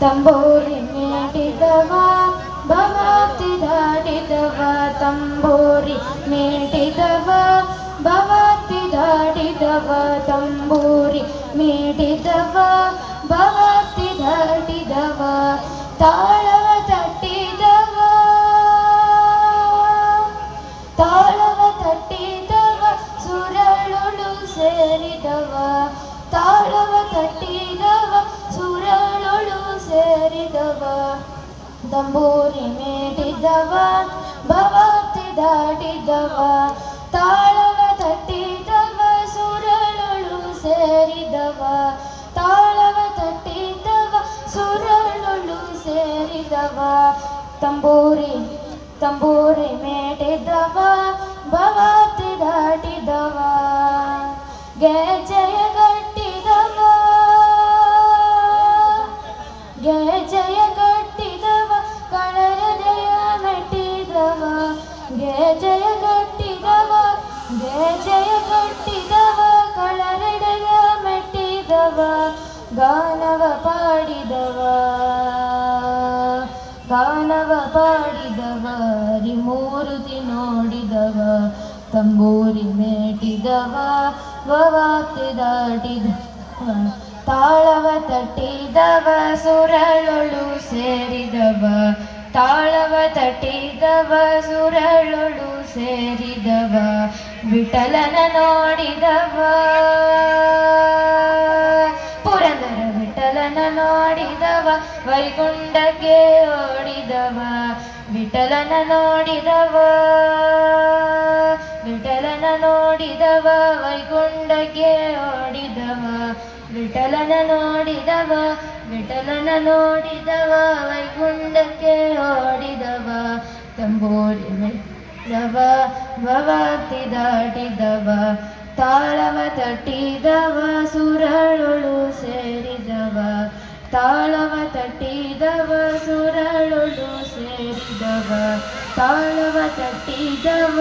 ತಂಬೂರಿ ಮೇಟಿದವ ಭವತಿ ದಾಟಿದವ ತಂಬೂರಿ ಮೇಟಿದವ ಭವತಿ ದಾಟಿದವ ತಂಬೂರಿ ಮೇಟಿದವ ಭವತಿ ದಾಟಿದವ ತಾಳವ ತಟ್ಟಿದವ ತಾಳವ ತಟ್ಟಿದವ ಸುರಳುಳು ಸೇರಿದವ ತಾಳವ ತಟ್ಟಿದವ ಸುರಳುಳು ಸೇರಿದವ ತಂಬೂರಿ ಮೇಟಿದವ ಭವತಿ ದಾಟಿದವ ತಾಳವ ತಟ್ಟಿದವ ಸುರಳುಳು ಸೇರಿದವ ತಾಳವ ತಟ್ಟಿದವ ಸುರಳುಳು ಸೇರಿದವ ತಂಬೂರಿ ತಂಬೂರಿ ಮೇಟಿದವ ಭವತಿ ದಾಟಿದವ ಗೆಜಯ ಗಟ್ಟಿದವ ಗೆಜಯ ಗಟ್ಟಿದವ ಕಳರದಯ ಮೆಟ್ಟಿದವ ಗೆಜಯ ಗಟ್ಟಿದವ ಗೆಜಯ ಗಟ್ಟಿದವ ಕಳರದಯ ಮೆಟ್ಟಿದವ ಗಾನವ ಪಾಡಿದವ ಗಾನವ ಪಾಡಿದವ ಹರಿಮೂರುತಿ ನೋಡಿದವ ತಂಬೂರಿ ಮೇಟಿದವ ಭವತಿ ದಾಟಿದವ ತಾಳವ ತಟ್ಟಿದವ ಸುರಳುಳು ಸೇರಿದವ ತಾಳವ ತಟ್ಟಿದವ ಸುರಳುಳು ಸೇರಿದವ ವಿಠಲನ ನೋಡಿದವ ಪುರಂದರ ವಿಠಲನ ನೋಡಿದವ ವೈಗುಂಡಕ್ಕೆ ಓಡಿದವ ವಿಠಲನ ನೋಡಿದವ ವಿಠಲನ ನೋಡಿದವ ವೈಗುಂಡಕ್ಕೆ ಓಡಿದವ ವಿಠಲನ ನೋಡಿದವ ವಿಠಲನ ನೋಡಿದವ ವೈಗುಂಡಕ್ಕೆ ಓಡಿದವ ತಂಬೂರಿ ಮೇಟಿದವ ಭವತಿ ದಾಟಿದವ ತಾಳವ ತಟ್ಟಿದವ ಸುರಳುಳು ಸೇರಿದವ ತಾಳವ ತಟ್ಟಿದವ ಸುರಳುಳು ಸೇರಿದವ ತಾಳವ ತಟ್ಟಿದವ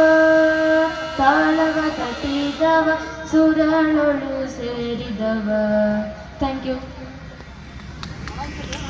ತಾಳವ ತಟ್ಟಿದವ ಸುರಳುಳು ಸೇರಿದವ ಥ್ಯಾಂಕ್ ಯು.